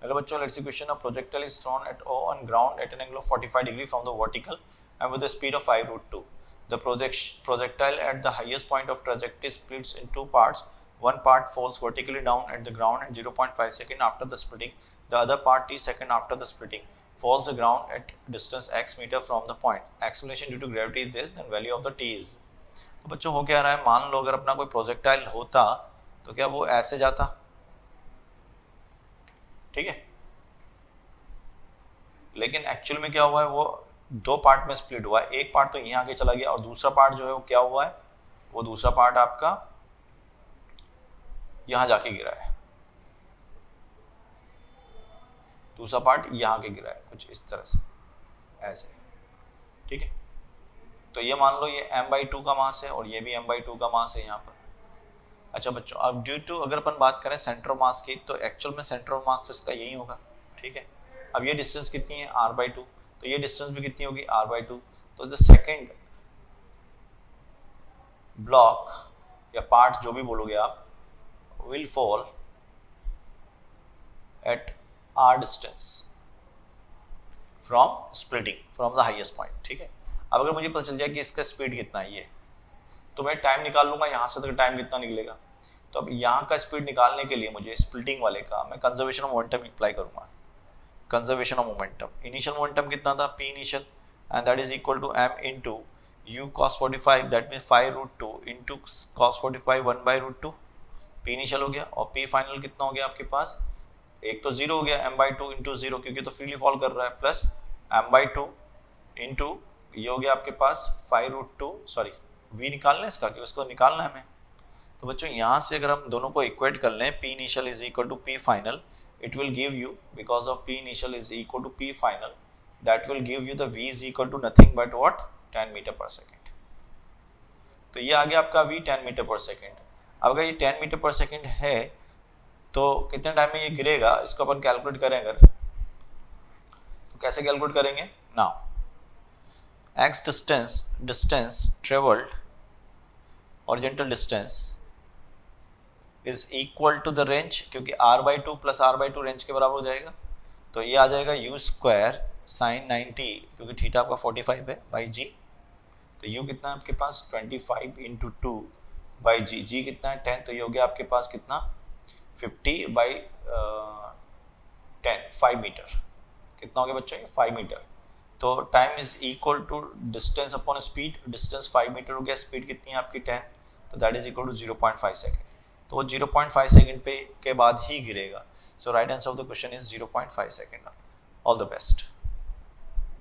Hello बच्चों, let's see question. A projectile is thrown at O on ground at an angle of 45 degree from the vertical and with a speed of 5√2. The projectile at the highest point of trajectory splits in two parts. One part falls vertically down at the ground at 0.5 second after the splitting. The other part t second after the splitting falls the ground at distance x meter from the point. Acceleration due to gravity is this, then value of the t is. तो बच्चों हो क्या रहा है, मान लो अगर अपना कोई प्रोजेक्टाइल होता तो क्या वो ऐसे जाता, ठीक है, लेकिन एक्चुअल में क्या हुआ है, वो दो पार्ट में स्प्लिट हुआ है. एक पार्ट तो यहाँ आके चला गया और दूसरा पार्ट जो है वो क्या हुआ है, वो दूसरा पार्ट आपका यहाँ जाके गिरा है, दूसरा पार्ट यहाँ के गिरा है कुछ इस तरह से ऐसे, ठीक है. तो ये मान लो ये m/2 का मास है और ये भी m/2 का मास है यहाँ पर. अच्छा बच्चों, अब ड्यू टू अगर अपन बात करें सेंटर ऑफ मास की, तो एक्चुअल में सेंटर ऑफ मास तो इसका यही होगा, ठीक है. अब ये डिस्टेंस कितनी है, r/2, तो ये डिस्टेंस भी कितनी होगी, r/2. तो द सेकेंड ब्लॉक या पार्ट जो भी बोलोगे आप, will fall eight r distance from splitting from the highest point, ठीक है. अब अगर मुझे पता चल जाए कि इसका स्पीड कितना है ये, तो मैं टाइम निकाल लूंगा यहाँ से तक टाइम कितना निकलेगा. तो अब यहाँ का स्पीड निकालने के लिए मुझे स्प्लिटिंग वाले का मैं कंजर्वेशन ऑफ मोमेंटम अप्लाई करूंगा. Conservation of momentum, initial momentum कितना था, p initial, and that is equal to m into u cos 45, that means 5√2 into cos 45 1/√2. p initial हो गया और p फाइनल कितना हो गया आपके पास, एक तो जीरो हो गया m/2 इंटू जीरो क्योंकि तो फ्रीली फॉल कर रहा है, प्लस m/2 इंटू ये हो गया आपके पास 5√2, सॉरी v निकालना है इसका, कि उसको निकालना है हमें. तो बच्चों यहाँ से अगर हम दोनों को इक्वेट कर लें, p initial is equal to p final, it will give you, because of p initial is equal to p final, that will give you the v is equal to nothing but what, 10 metre पर second. तो ये आ गया आपका v 10 metre पर second. अब अगर ये 10 metre पर सेकेंड है तो कितने टाइम में ये गिरेगा, इसको अपन कैलकुलेट करें अगर, तो कैसे कैलकुलेट करेंगे. Now x distance travelled, horizontal distance is equal to the range, क्योंकि r/2 प्लस r/2 रेंज के बराबर हो जाएगा. तो ये आ जाएगा u स्क्वायर साइन 90, क्योंकि थीटा आपका 45 है, बाई g. तो u कितना है आपके पास 25 इंटू 2 बाई जी, जी कितना है 10, तो ये हो गया आपके पास कितना 50 बाई 10, 5 मीटर. कितना हो गया बच्चों, ये 5 मीटर. तो time is equal to distance upon speed, distance 5 metre हो गया, स्पीड कितनी है आपकी 10, तो that is equal to 0.5 second. तो वो 0.5 सेकेंड पे के बाद ही गिरेगा. So right answer of the question is 0.5 second. All the best.